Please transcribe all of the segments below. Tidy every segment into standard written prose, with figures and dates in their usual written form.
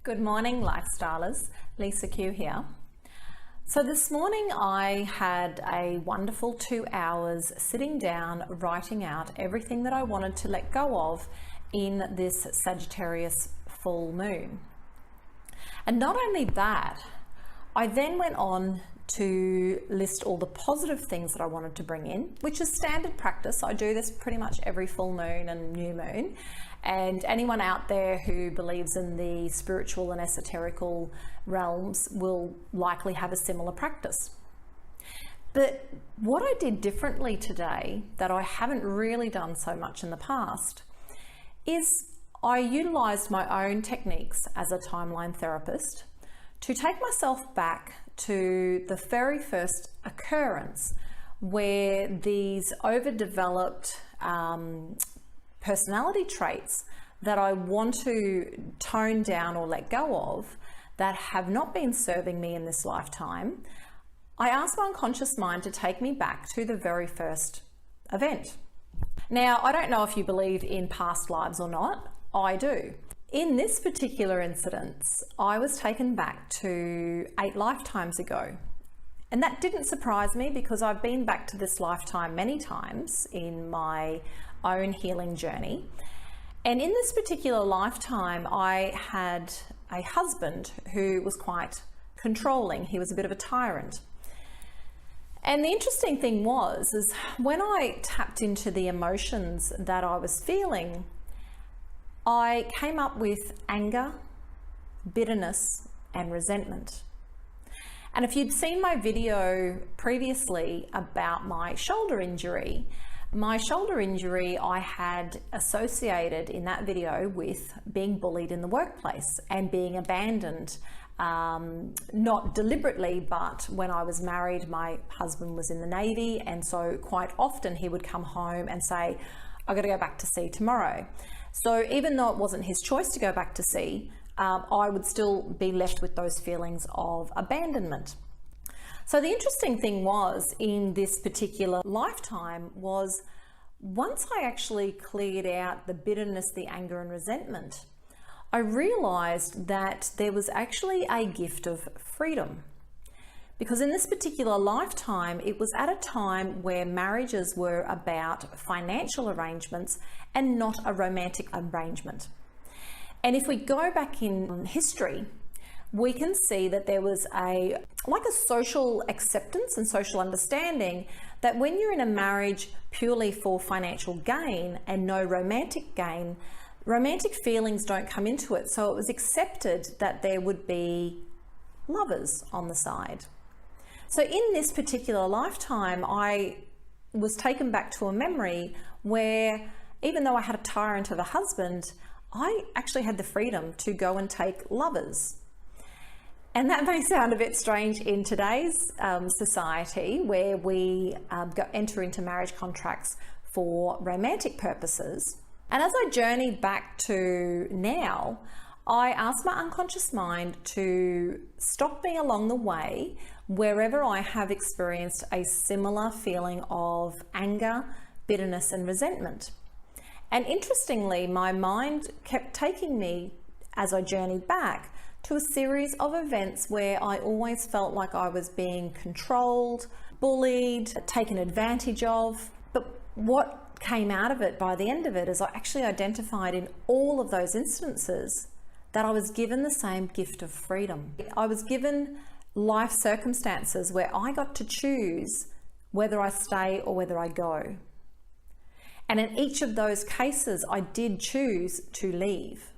Good morning, lifestylers. Lisa Q here. So this morning I had a wonderful 2 hours sitting down, writing out everything that I wanted to let go of in this Sagittarius full moon. And not only that, I then went on to list all the positive things that I wanted to bring in, which is standard practice. I do this pretty much every full moon and new moon. And anyone out there who believes in the spiritual and esoterical realms will likely have a similar practice. But what I did differently today, that I haven't really done so much in the past, is I utilized my own techniques as a timeline therapist to take myself back to the very first occurrence where these overdeveloped personality traits that I want to tone down or let go of that have not been serving me in this lifetime, I asked my unconscious mind to take me back to the very first event. Now, I don't know if you believe in past lives or not. I do. In this particular incident, I was taken back to 8 lifetimes ago. And that didn't surprise me because I've been back to this lifetime many times in my own healing journey. And in this particular lifetime, I had a husband who was quite controlling. He was a bit of a tyrant. And the interesting thing is when I tapped into the emotions that I was feeling, I came up with anger, bitterness, and resentment. And if you'd seen my video previously about my shoulder injury I had associated in that video with being bullied in the workplace and being abandoned, not deliberately, but when I was married, my husband was in the Navy, and so quite often he would come home and say, "I've got to go back to sea tomorrow." So even though it wasn't his choice to go back to sea, I would still be left with those feelings of abandonment. So the interesting thing was in this particular lifetime was once I actually cleared out the bitterness, the anger and resentment, I realized that there was actually a gift of freedom. Because in this particular lifetime, it was at a time where marriages were about financial arrangements and not a romantic arrangement. And if we go back in history, we can see that there was a social acceptance and social understanding that when you're in a marriage purely for financial gain and no romantic gain, romantic feelings don't come into it. So it was accepted that there would be lovers on the side. So in this particular lifetime, I was taken back to a memory where even though I had a tyrant of a husband, I actually had the freedom to go and take lovers. And that may sound a bit strange in today's society where we enter into marriage contracts for romantic purposes. And as I journeyed back to now, I asked my unconscious mind to stop me along the way wherever I have experienced a similar feeling of anger, bitterness, and resentment. And interestingly, my mind kept taking me as I journeyed back to a series of events where I always felt like I was being controlled, bullied, taken advantage of. But what came out of it by the end of it is I actually identified in all of those instances that I was given the same gift of freedom. I was given life circumstances where I got to choose whether I stay or whether I go. And in each of those cases, I did choose to leave.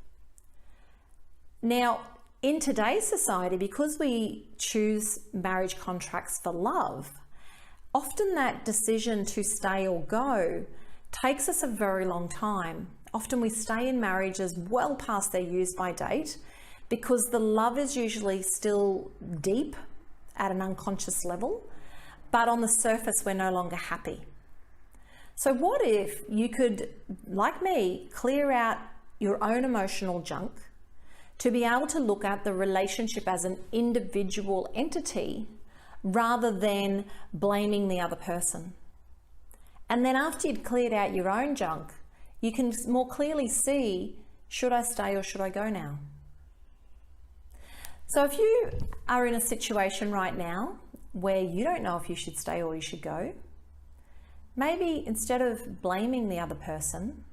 Now, in today's society, because we choose marriage contracts for love, often that decision to stay or go takes us a very long time. Often we stay in marriages well past their use-by date because the love is usually still deep at an unconscious level, but on the surface we're no longer happy. So what if you could, like me, clear out your own emotional junk to be able to look at the relationship as an individual entity rather than blaming the other person? And then after you'd cleared out your own junk, you can more clearly see, should I stay or should I go now? So if you are in a situation right now where you don't know if you should stay or you should go, maybe instead of blaming the other person,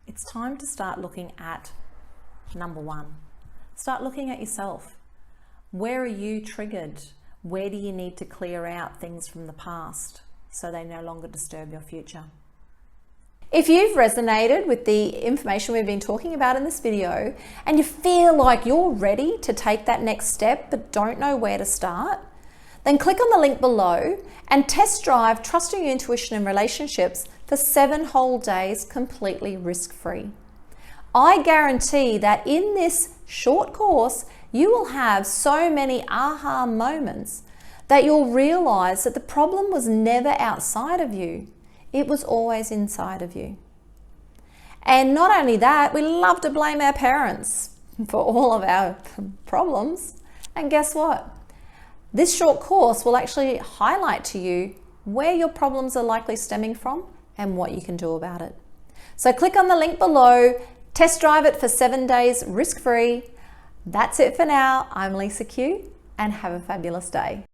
it's time to start looking at number one. Start looking at yourself. Where are you triggered? Where do you need to clear out things from the past so they no longer disturb your future? If you've resonated with the information we've been talking about in this video and you feel like you're ready to take that next step but don't know where to start, then click on the link below and test drive Trusting Your Intuition in Relationships for 7 whole days completely risk-free. I guarantee that in this short course, you will have so many aha moments that you'll realize that the problem was never outside of you. It was always inside of you. And not only that, we love to blame our parents for all of our problems. And guess what? This short course will actually highlight to you where your problems are likely stemming from and what you can do about it. So click on the link below, test drive it for 7 days risk-free. That's it for now. I'm Lisa Q, and have a fabulous day.